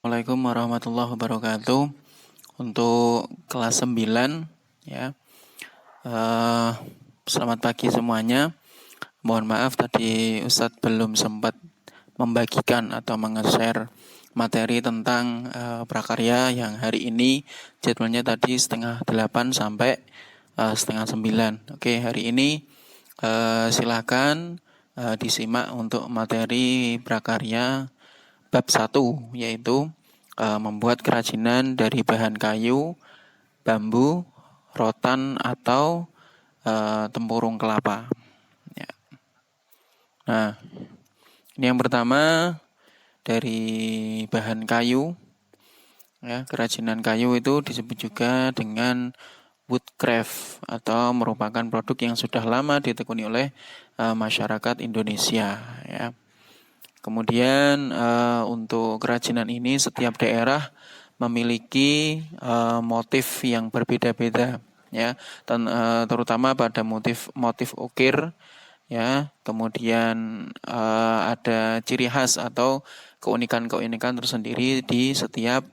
Assalamualaikum warahmatullahi wabarakatuh. Untuk kelas 9 ya. Eh, Selamat pagi semuanya. Mohon maaf tadi Ustadz belum sempat membagikan atau meng-share materi tentang prakarya yang hari ini jadwalnya tadi 7:30 sampai 8:30. Oke, hari ini silakan disimak untuk materi prakarya bab 1, yaitu membuat kerajinan dari bahan kayu, bambu, rotan atau tempurung kelapa. Ya. Nah, ini yang pertama dari bahan kayu. Ya, kerajinan kayu itu disebut juga dengan woodcraft atau merupakan produk yang sudah lama ditekuni oleh masyarakat Indonesia. Ya. Kemudian untuk kerajinan ini setiap daerah memiliki motif yang berbeda-beda, ya, terutama pada motif ukir, ya. Kemudian ada ciri khas atau keunikan-keunikan tersendiri di setiap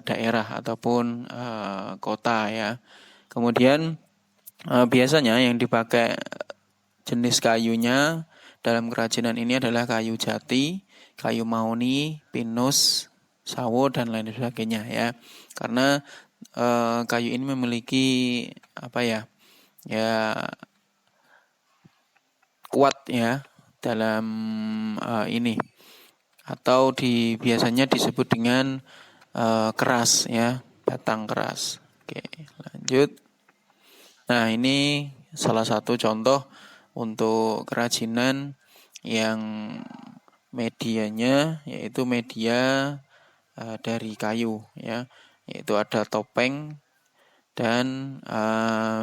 daerah ataupun kota, ya. Kemudian biasanya yang dipakai jenis kayunya dalam kerajinan ini adalah kayu jati, kayu mahoni, pinus, sawo dan lain sebagainya, ya. Karena kayu ini memiliki ya kuat, ya, dalam ini, atau biasanya disebut dengan keras, ya, batang keras. Oke, lanjut. Nah, ini salah satu contoh untuk kerajinan yang medianya yaitu media dari kayu, ya, yaitu ada topeng dan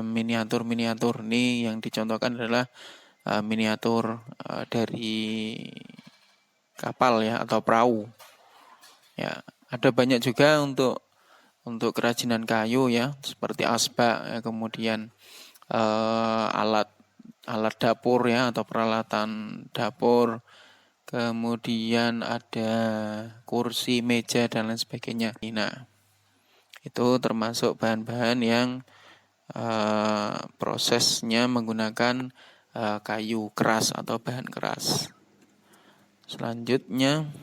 miniatur-miniatur. Ini yang dicontohkan adalah miniatur dari kapal, ya, atau perahu. Ya, ada banyak juga untuk kerajinan kayu, ya, seperti asbak, ya, kemudian alat dapur, ya, atau peralatan dapur. Kemudian ada kursi, meja dan lain sebagainya. Nah, itu termasuk bahan-bahan yang prosesnya menggunakan kayu keras atau bahan keras. Selanjutnya,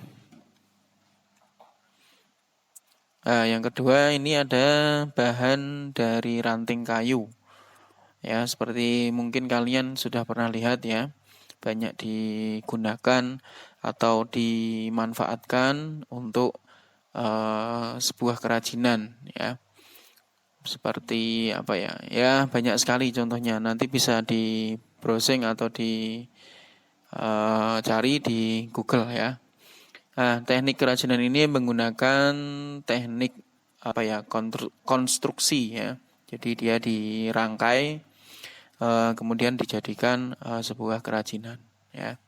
yang kedua ini ada bahan dari ranting kayu. Ya, seperti mungkin kalian sudah pernah lihat, ya, banyak digunakan atau dimanfaatkan untuk sebuah kerajinan, ya. Seperti apa ya? Ya, banyak sekali contohnya. Nanti bisa di browsing atau cari di Google, ya. Nah, teknik kerajinan ini menggunakan teknik konstruksi, ya. Jadi dia dirangkai kemudian dijadikan sebuah kerajinan, ya.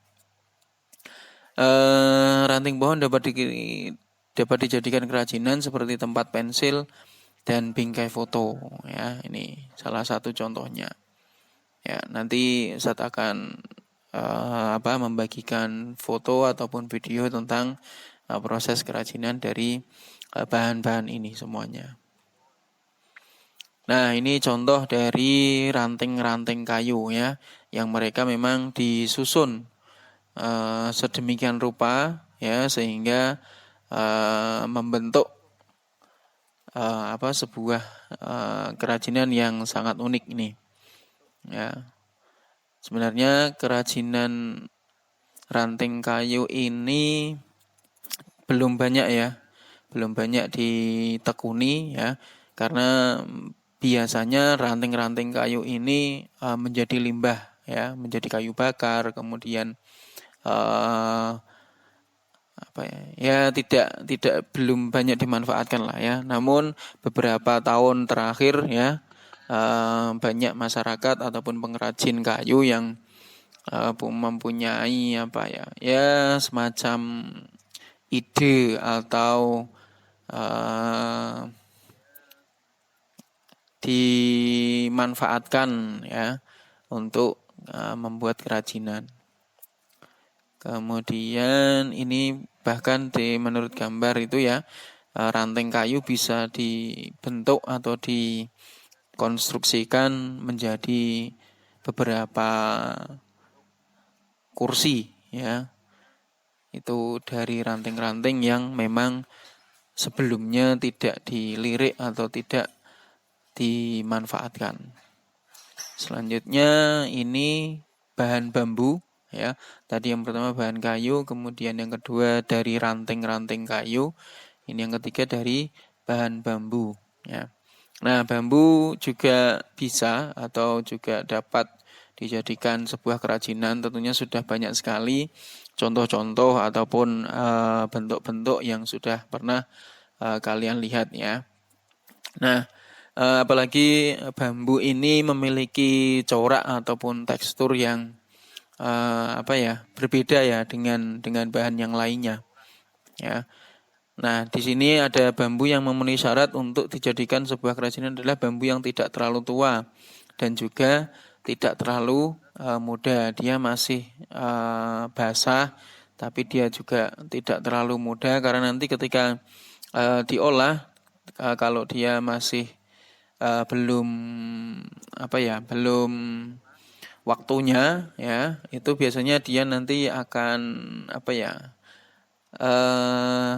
Ranting pohon dapat dijadikan kerajinan seperti tempat pensil dan bingkai foto, ya. Ini salah satu contohnya. Ya, nanti saat akan membagikan foto ataupun video tentang proses kerajinan dari bahan-bahan ini semuanya. Nah, ini contoh dari ranting-ranting kayu, ya, yang mereka memang disusun sedemikian rupa, ya, sehingga membentuk sebuah kerajinan yang sangat unik ini, ya. Sebenarnya kerajinan ranting kayu ini belum banyak ditekuni, ya, karena biasanya ranting-ranting kayu ini menjadi limbah, ya, menjadi kayu bakar, kemudian belum banyak dimanfaatkan lah, ya. Namun beberapa tahun terakhir, ya, banyak masyarakat ataupun pengrajin kayu yang mempunyai semacam ide atau dimanfaatkan, ya, untuk membuat kerajinan. Kemudian ini bahkan menurut gambar itu ya, ranting kayu bisa dibentuk atau dikonstruksikan menjadi beberapa kursi ya. Itu dari ranting-ranting yang memang sebelumnya tidak dilirik atau tidak dimanfaatkan. Selanjutnya ini bahan bambu ya. Tadi yang pertama bahan kayu, kemudian yang kedua dari ranting-ranting kayu. Ini yang ketiga dari bahan bambu ya. Nah, bambu juga bisa atau juga dapat dijadikan sebuah kerajinan. Tentunya sudah banyak sekali contoh-contoh ataupun bentuk-bentuk yang sudah pernah kalian lihat ya. Nah, apalagi bambu ini memiliki corak ataupun tekstur yang berbeda ya dengan bahan yang lainnya ya. Nah, di sini ada bambu yang memenuhi syarat untuk dijadikan sebuah kerajinan adalah bambu yang tidak terlalu tua dan juga tidak terlalu muda. Dia masih basah, tapi dia juga tidak terlalu muda karena nanti ketika diolah, kalau dia masih belum belum waktunya ya, itu biasanya dia nanti akan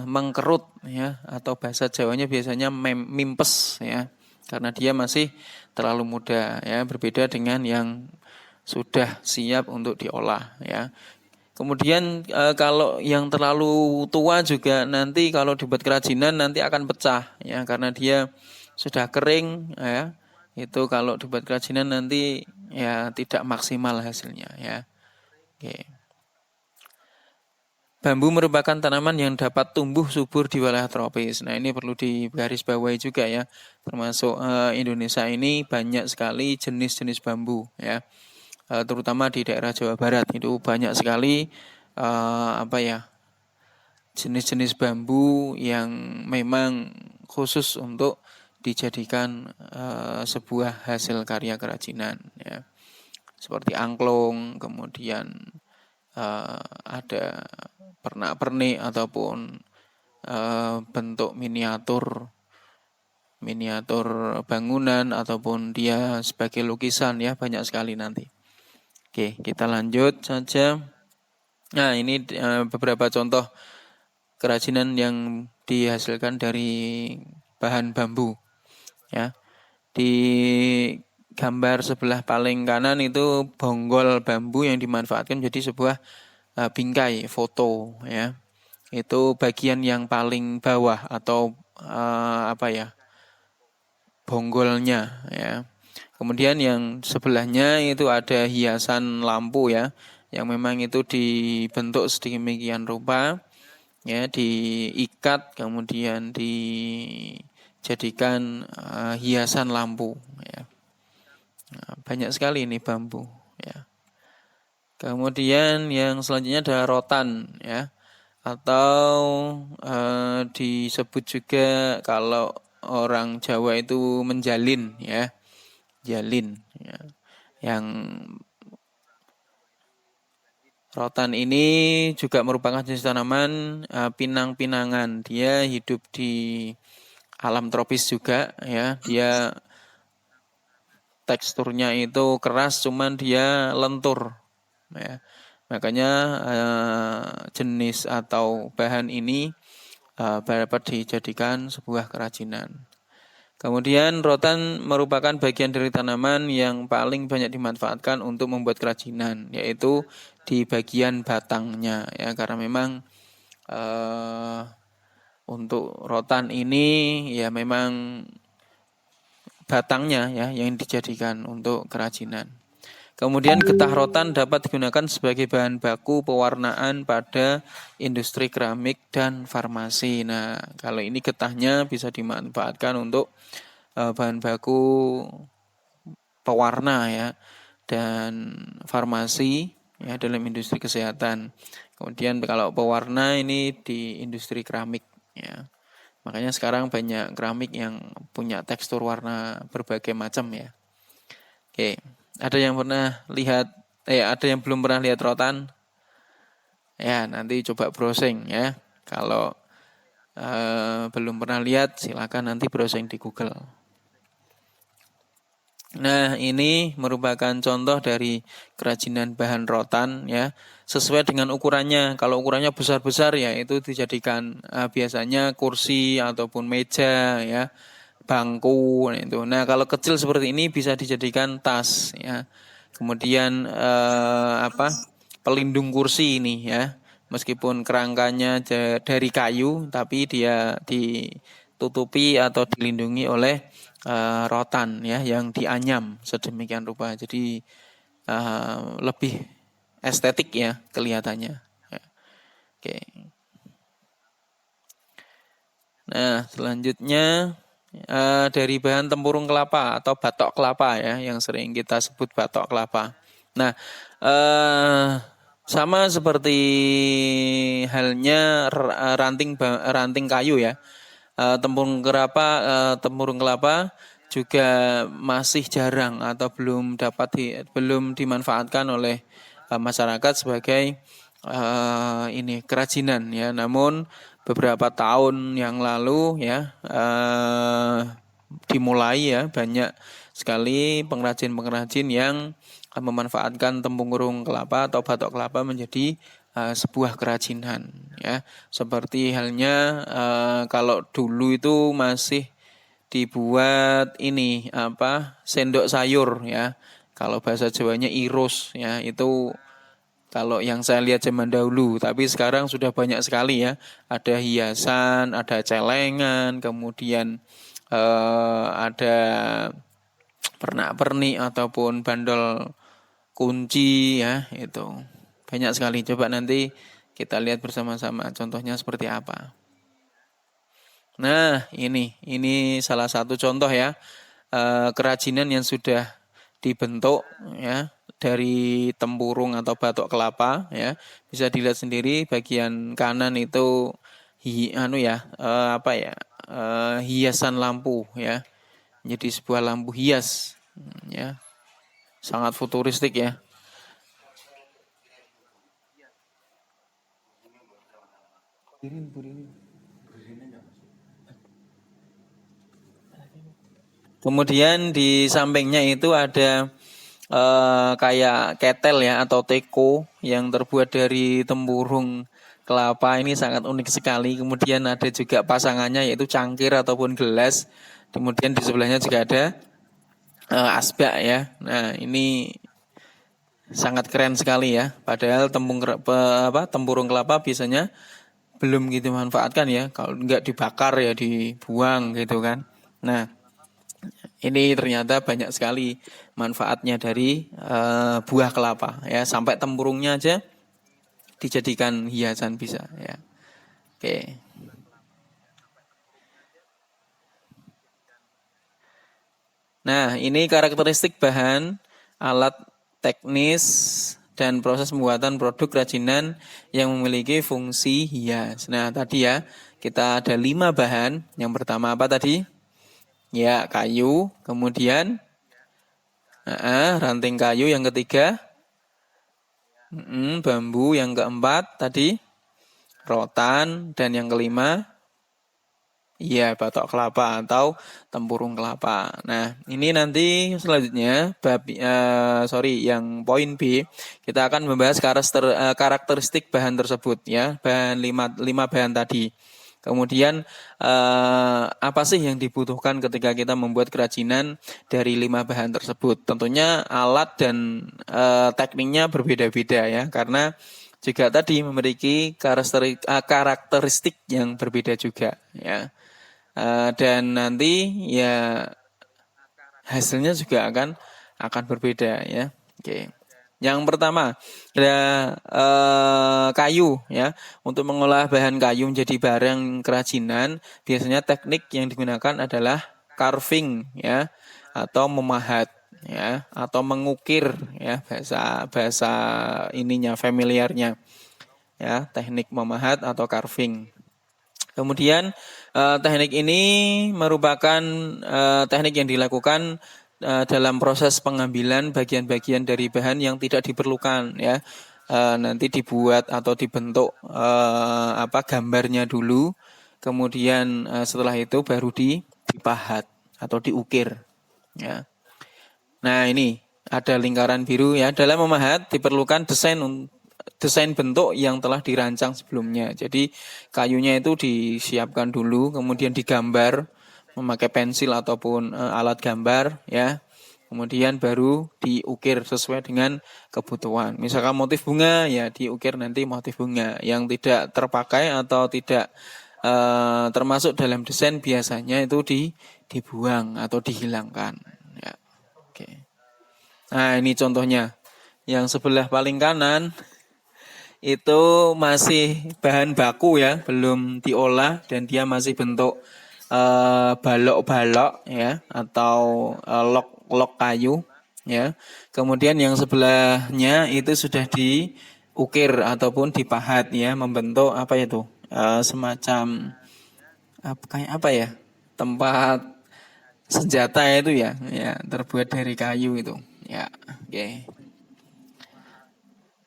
mengkerut ya, atau bahasa Jawanya biasanya mimpes ya, karena dia masih terlalu muda ya, berbeda dengan yang sudah siap untuk diolah ya. Kemudian kalau yang terlalu tua juga nanti kalau dibuat kerajinan nanti akan pecah ya, karena dia sudah kering ya. Itu kalau dibuat kerajinan nanti ya tidak maksimal hasilnya ya. Oke. Bambu merupakan tanaman yang dapat tumbuh subur di wilayah tropis. Nah, ini perlu digarisbawahi juga ya. Termasuk Indonesia ini banyak sekali jenis-jenis bambu ya. Terutama di daerah Jawa Barat itu banyak sekali jenis-jenis bambu yang memang khusus untuk dijadikan sebuah hasil karya kerajinan ya. Seperti angklung, kemudian ada pernak-pernik ataupun bentuk miniatur bangunan ataupun dia sebagai lukisan ya, banyak sekali nanti. Oke, kita lanjut saja. Nah, ini beberapa contoh kerajinan yang dihasilkan dari bahan bambu ya. Di gambar sebelah paling kanan itu bonggol bambu yang dimanfaatkan menjadi sebuah bingkai foto ya. Itu bagian yang paling bawah atau bonggolnya ya. Kemudian yang sebelahnya itu ada hiasan lampu ya, yang memang itu dibentuk sedemikian rupa ya, diikat kemudian dijadikan hiasan lampu ya. Nah, banyak sekali ini bambu ya. Kemudian yang selanjutnya ada rotan ya, atau disebut juga kalau orang Jawa itu menjalin ya, jalin ya. Yang rotan ini juga merupakan jenis tanaman pinang-pinangan. Dia hidup di alam tropis juga ya. Dia teksturnya itu keras, cuman dia lentur ya. Makanya jenis atau bahan ini dapat dijadikan sebuah kerajinan. Kemudian rotan merupakan bagian dari tanaman yang paling banyak dimanfaatkan untuk membuat kerajinan, yaitu di bagian batangnya ya, karena memang untuk rotan ini ya memang batangnya ya yang dijadikan untuk kerajinan. Kemudian getah rotan dapat digunakan sebagai bahan baku pewarnaan pada industri keramik dan farmasi. Nah, kalau ini getahnya bisa dimanfaatkan untuk bahan baku pewarna ya dan farmasi ya dalam industri kesehatan. Kemudian kalau pewarna ini di industri keramik ya. Makanya sekarang banyak keramik yang punya tekstur warna berbagai macam ya. Oke, ada yang pernah lihat ada yang belum pernah lihat rotan? Ya, nanti coba browsing ya. Kalau belum pernah lihat, silakan nanti browsing di Google. Nah, ini merupakan contoh dari kerajinan bahan rotan ya, sesuai dengan ukurannya. Kalau ukurannya besar-besar ya itu dijadikan biasanya kursi ataupun meja ya, bangku itu. Nah, kalau kecil seperti ini bisa dijadikan tas ya. Kemudian pelindung kursi ini ya. Meskipun kerangkanya dari kayu tapi dia ditutupi atau dilindungi oleh rotan ya yang dianyam sedemikian rupa. Jadi lebih estetik ya kelihatannya. Ya. Oke. Nah, selanjutnya dari bahan tempurung kelapa atau batok kelapa ya yang sering kita sebut batok kelapa. Nah, sama seperti halnya ranting kayu ya. Tempurung kelapa juga masih jarang atau belum dimanfaatkan oleh masyarakat sebagai ini kerajinan ya. Namun beberapa tahun yang lalu ya dimulai ya banyak sekali pengrajin-pengrajin yang memanfaatkan tempurung kelapa atau batok kelapa menjadi sebuah kerajinan ya. Seperti halnya kalau dulu itu masih dibuat ini sendok sayur ya. Kalau bahasa Jawanya iros ya, itu kalau yang saya lihat zaman dahulu, tapi sekarang sudah banyak sekali ya. Ada hiasan, ada celengan, kemudian ada pernak-pernik ataupun bandol kunci ya, itu. Banyak sekali. Coba nanti kita lihat bersama-sama contohnya seperti apa. Nah, ini salah satu contoh ya. Kerajinan yang sudah dibentuk ya dari tempurung atau batok kelapa ya. Bisa dilihat sendiri bagian kanan itu hiasan lampu ya. Jadi sebuah lampu hias ya. Sangat futuristik ya. Kemudian di sampingnya itu ada kayak ketel ya atau teko yang terbuat dari tempurung kelapa. Ini sangat unik sekali. Kemudian ada juga pasangannya yaitu cangkir ataupun gelas. Kemudian di sebelahnya juga ada asbak ya. Nah, ini sangat keren sekali ya. Padahal tempurung kelapa biasanya belum gitu manfaatkan ya. Kalau enggak dibakar ya dibuang gitu kan. Nah, ini ternyata banyak sekali manfaatnya dari buah kelapa ya. Sampai tempurungnya aja dijadikan hiasan bisa ya. Oke. Nah, ini karakteristik bahan, alat teknis dan proses pembuatan produk kerajinan yang memiliki fungsi hias. Nah, tadi ya, kita ada 5 bahan. Yang pertama apa tadi? Ya, kayu. Kemudian ranting kayu. Yang ketiga, bambu. Yang keempat tadi, rotan. Dan yang kelima, iya, batok kelapa atau tempurung kelapa. Nah, ini nanti selanjutnya yang poin B kita akan membahas karakteristik bahan tersebut ya, bahan 5 bahan tadi. Kemudian apa sih yang dibutuhkan ketika kita membuat kerajinan dari 5 bahan tersebut? Tentunya alat dan tekniknya berbeda-beda ya, karena juga tadi memiliki karakteristik yang berbeda juga ya. Dan nanti ya hasilnya juga akan berbeda ya. Oke. Yang pertama ada kayu ya. Untuk mengolah bahan kayu menjadi barang kerajinan, biasanya teknik yang digunakan adalah carving ya, atau memahat ya, atau mengukir ya, bahasa ininya familiarnya ya, teknik memahat atau carving. Kemudian teknik ini merupakan teknik yang dilakukan dalam proses pengambilan bagian-bagian dari bahan yang tidak diperlukan ya. nanti dibuat atau dibentuk gambarnya dulu, kemudian setelah itu baru dipahat atau diukir, ya. Nah, ini ada lingkaran biru ya. Dalam memahat diperlukan desain bentuk yang telah dirancang sebelumnya. Jadi kayunya itu disiapkan dulu, kemudian digambar memakai pensil ataupun alat gambar, ya. Kemudian baru diukir sesuai dengan kebutuhan. Misalkan motif bunga, ya diukir nanti motif bunga. Yang tidak terpakai atau tidak termasuk dalam desain biasanya itu dibuang atau dihilangkan. Ya. Oke. Nah, ini contohnya. Yang sebelah paling kanan itu masih bahan baku ya, belum diolah dan dia masih bentuk balok-balok ya atau lok kayu ya. Kemudian yang sebelahnya itu sudah diukir ataupun dipahat ya, membentuk apa itu? Semacam kayak apa ya? Tempat senjata itu ya, terbuat dari kayu itu. Ya, oke.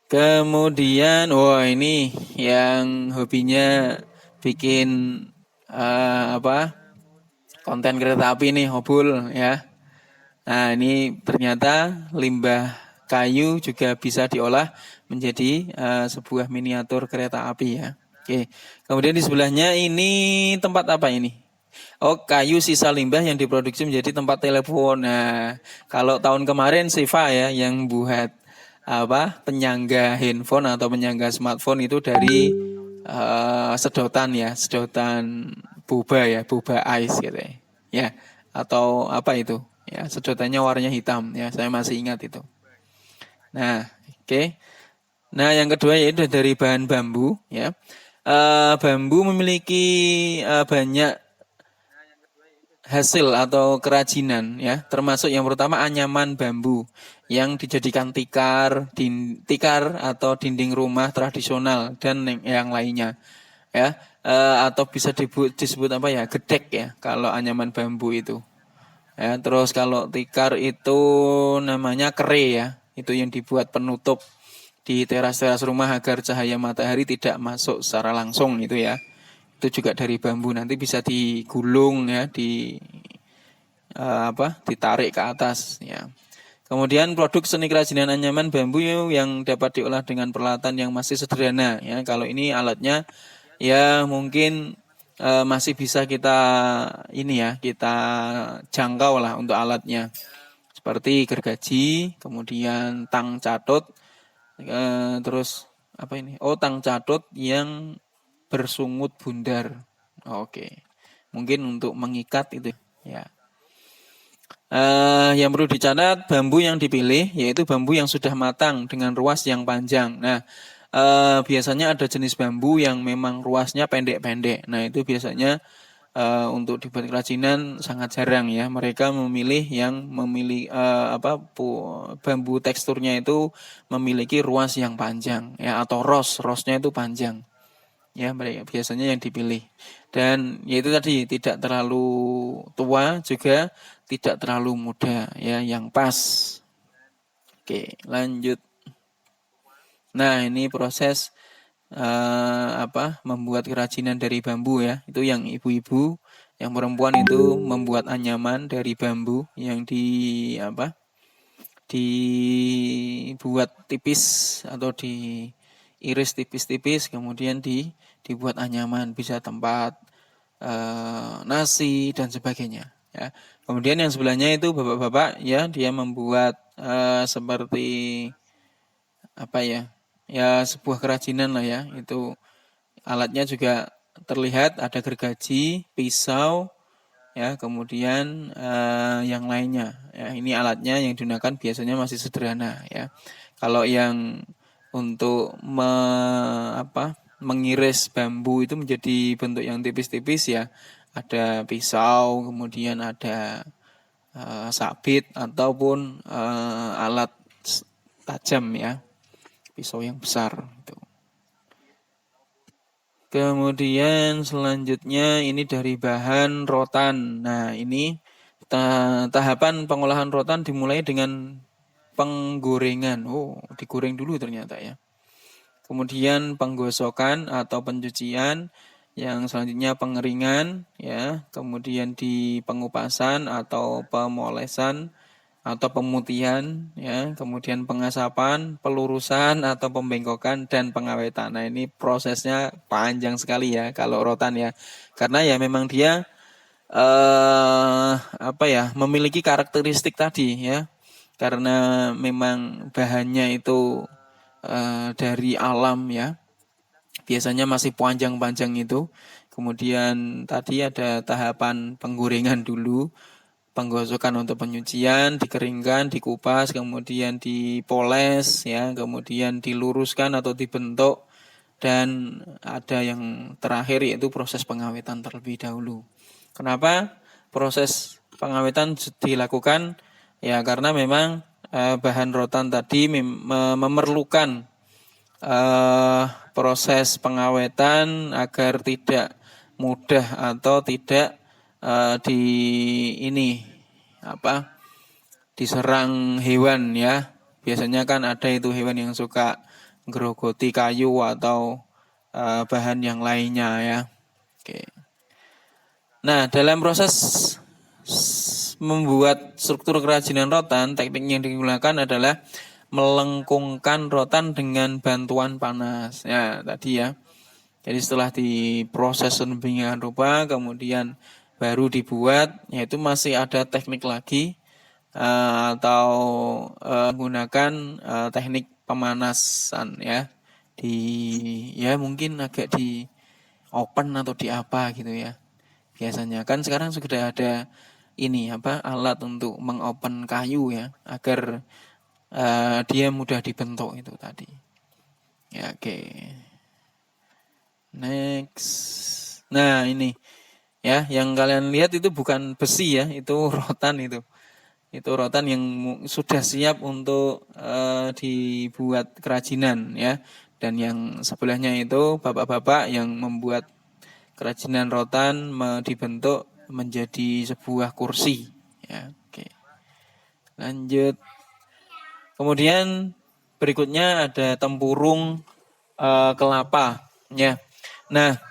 Kemudian, ini yang hobinya bikin konten kereta api nih, Hobul ya. Nah, ini ternyata limbah kayu juga bisa diolah menjadi sebuah miniatur kereta api ya. Oke. Kemudian di sebelahnya ini tempat apa ini? Oh, kayu sisa limbah yang diproduksi menjadi tempat telepon. Nah, kalau tahun kemarin Siva ya yang buat penyangga handphone atau penyangga smartphone itu dari sedotan ya, sedotan boba ice gitu ya. Ya, atau apa itu? Ya, sedotannya warnanya hitam ya, saya masih ingat itu. Nah, oke. Nah, yang kedua yaitu dari bahan bambu ya. Bambu memiliki banyak hasil atau kerajinan ya, termasuk yang pertama anyaman bambu yang dijadikan tikar atau dinding rumah tradisional dan yang lainnya ya, atau bisa disebut apa ya, gedek ya kalau anyaman bambu itu ya. Terus kalau tikar itu namanya kere ya, itu yang dibuat penutup di teras-teras rumah agar cahaya matahari tidak masuk secara langsung itu ya. Itu juga dari bambu, nanti bisa digulung ya, ditarik ke atas ya. Kemudian produk seni kerajinan anyaman bambu yang dapat diolah dengan peralatan yang masih sederhana ya. Kalau ini alatnya ya mungkin masih bisa kita jangkau lah untuk alatnya. Seperti gergaji, kemudian tang catut, terus apa ini? Oh, tang catut yang bersungut bundar. Oke. Mungkin untuk mengikat itu ya. Yang perlu dicatat, bambu yang dipilih yaitu bambu yang sudah matang dengan ruas yang panjang. Nah, biasanya ada jenis bambu yang memang ruasnya pendek-pendek. Nah, itu biasanya untuk dibuat kerajinan sangat jarang ya. Mereka memilih yang bambu teksturnya itu memiliki ruas yang panjang ya, atau rosnya itu panjang. Ya, mereka biasanya yang dipilih. Dan yaitu tadi tidak terlalu tua juga tidak terlalu muda ya, yang pas. Oke, lanjut. Nah, ini proses membuat kerajinan dari bambu ya. Itu yang ibu-ibu, yang perempuan itu membuat anyaman dari bambu yang dibuat tipis atau diiris tipis-tipis, kemudian dibuat anyaman, bisa tempat nasi dan sebagainya ya. Kemudian yang sebelahnya itu bapak-bapak ya, dia membuat seperti sebuah kerajinan lah ya. Itu alatnya juga terlihat ada gergaji, pisau ya, kemudian yang lainnya ya. Ini alatnya yang digunakan biasanya masih sederhana ya. Kalau yang untuk mengiris bambu itu menjadi bentuk yang tipis-tipis ya, ada pisau, kemudian ada sabit ataupun alat tajam ya, pisau yang besar itu. Kemudian selanjutnya ini dari bahan rotan. Nah, ini tahapan pengolahan rotan dimulai dengan penggorengan. Oh, digoreng dulu ternyata ya. kemudian penggosokan atau pencucian, yang selanjutnya pengeringan, ya, kemudian di pengupasan atau pemolesan atau pemutihan, ya, kemudian pengasapan, pelurusan atau pembengkokan dan pengawetan. Nah, ini prosesnya panjang sekali ya kalau rotan ya, karena ya memang dia memiliki karakteristik tadi ya, karena memang bahannya itu dari alam ya, biasanya masih panjang-panjang itu. Kemudian tadi ada tahapan penggorengan dulu, penggosokan untuk penyucian, dikeringkan, dikupas, kemudian dipoles ya, kemudian diluruskan atau dibentuk, dan ada yang terakhir yaitu proses pengawetan terlebih dahulu. Kenapa proses pengawetan dilakukan? Ya karena memang bahan rotan tadi memerlukan proses pengawetan agar tidak mudah atau tidak diserang hewan ya. Biasanya kan ada itu hewan yang suka gerogoti kayu atau bahan yang lainnya ya. Oke. Nah, dalam proses membuat struktur kerajinan rotan, teknik yang digunakan adalah melengkungkan rotan dengan bantuan panas. Ya, tadi ya. Jadi setelah diproses sedemikian rupa, kemudian baru dibuat, yaitu masih ada teknik lagi atau menggunakan teknik pemanasan ya. Mungkin agak di open atau di apa gitu ya. Biasanya kan sekarang sudah ada alat untuk mengopen kayu ya, agar dia mudah dibentuk itu tadi. Ya, oke. Next. Nah, ini ya, yang kalian lihat itu bukan besi ya, itu rotan itu. Itu rotan yang sudah siap untuk dibuat kerajinan ya. Dan yang sebelahnya itu bapak-bapak yang membuat kerajinan rotan dibentuk menjadi sebuah kursi ya. Oke. Lanjut. Kemudian berikutnya ada tempurung kelapa ya. Nah,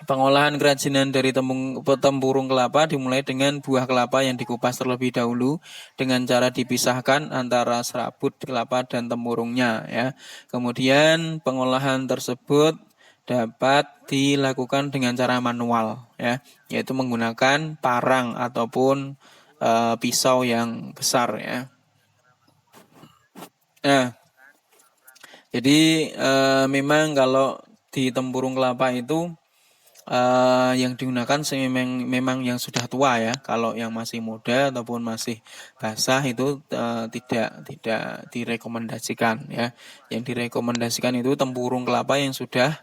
pengolahan kerajinan dari tempurung kelapa dimulai dengan buah kelapa yang dikupas terlebih dahulu dengan cara dipisahkan antara serabut kelapa dan tempurungnya ya. Kemudian pengolahan tersebut dapat dilakukan dengan cara manual ya, yaitu menggunakan parang ataupun pisau yang besar ya. Nah, jadi memang kalau di tempurung kelapa itu yang digunakan memang yang sudah tua ya. Kalau yang masih muda ataupun masih basah itu tidak direkomendasikan ya. Yang direkomendasikan itu tempurung kelapa yang sudah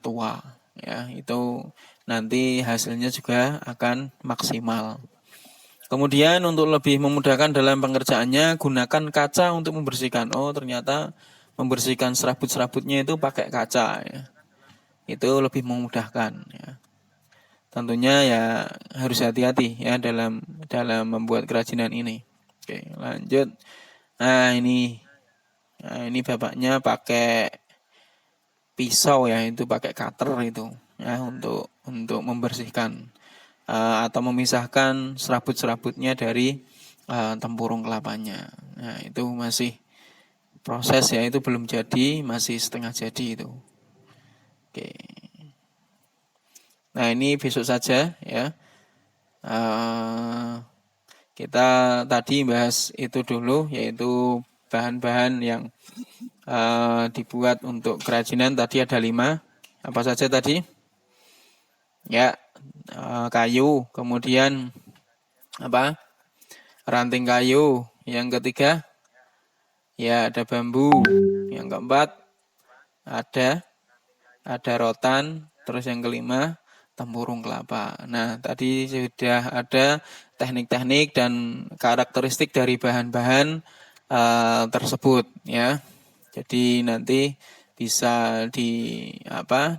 tua ya. Itu nanti hasilnya juga akan maksimal. Kemudian untuk lebih memudahkan dalam pengerjaannya, gunakan kaca untuk membersihkan. Oh, ternyata membersihkan serabut-serabutnya itu pakai kaca ya. Itu lebih memudahkan ya. Tentunya ya harus hati-hati ya dalam membuat kerajinan ini. Oke, lanjut. Nah, ini bapaknya pakai pisau ya, itu pakai cutter itu ya untuk membersihkan atau memisahkan serabut-serabutnya dari tempurung kelapanya. Nah, itu masih proses ya, itu belum jadi, masih setengah jadi itu. Oke. Nah, ini besok saja ya. Kita tadi bahas itu dulu, yaitu bahan-bahan yang dibuat untuk kerajinan. Tadi ada 5. Apa saja tadi? Ya, kayu, kemudian ranting kayu. Yang ketiga, ya ada bambu. Yang keempat, ada rotan. Terus yang kelima, tempurung kelapa. Nah, tadi sudah ada teknik-teknik dan karakteristik dari bahan-bahan tersebut ya. Jadi nanti bisa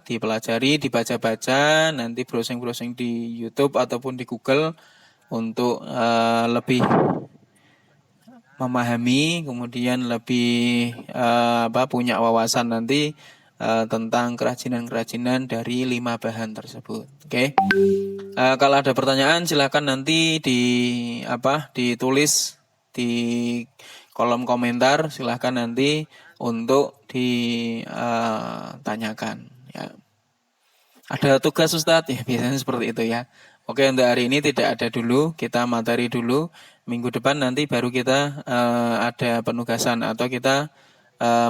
dipelajari, dibaca-baca, nanti browsing-browsing di YouTube ataupun di Google untuk lebih memahami, kemudian lebih punya wawasan nanti tentang kerajinan-kerajinan dari 5 bahan tersebut. Oke. Kalau ada pertanyaan silakan nanti ditulis di kolom komentar, silakan nanti untuk ditanyakan ya. Ada tugas Ustadz ya, biasanya seperti itu ya. Oke, untuk hari ini tidak ada dulu, kita materi dulu. Minggu depan nanti baru kita ada penugasan atau kita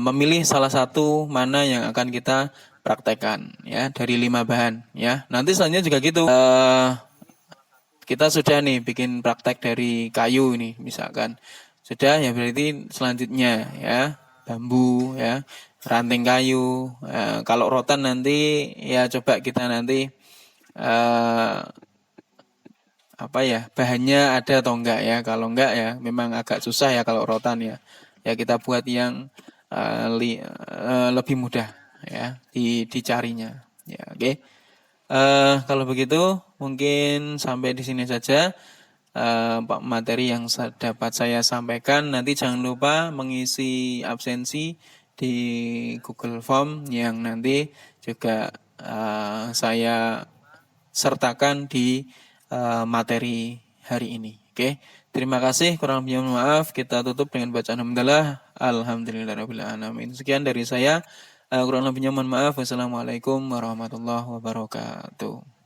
memilih salah satu mana yang akan kita praktekkan ya dari 5 bahan ya. Nanti selanjutnya juga gitu. Kita sudah nih bikin praktek dari kayu ini misalkan. Sudah ya berarti selanjutnya ya bambu ya, ranting kayu. Kalau rotan nanti ya coba kita nanti bahannya ada atau enggak ya. Kalau enggak ya memang agak susah ya kalau rotan ya. Ya kita buat yang lebih mudah ya dicarinya. Ya, oke. Kalau begitu mungkin sampai di sini saja materi yang dapat saya sampaikan. Nanti jangan lupa mengisi absensi di Google Form yang nanti juga saya sertakan di materi hari ini. Oke, terima kasih. Kurang lebihnya maaf. Kita tutup dengan bacaan alhamdulillah. Alhamdulillahirabbil alamin. Sekian dari saya. Kurang lebihnya mohon maaf. Wassalamualaikum warahmatullahi wabarakatuh.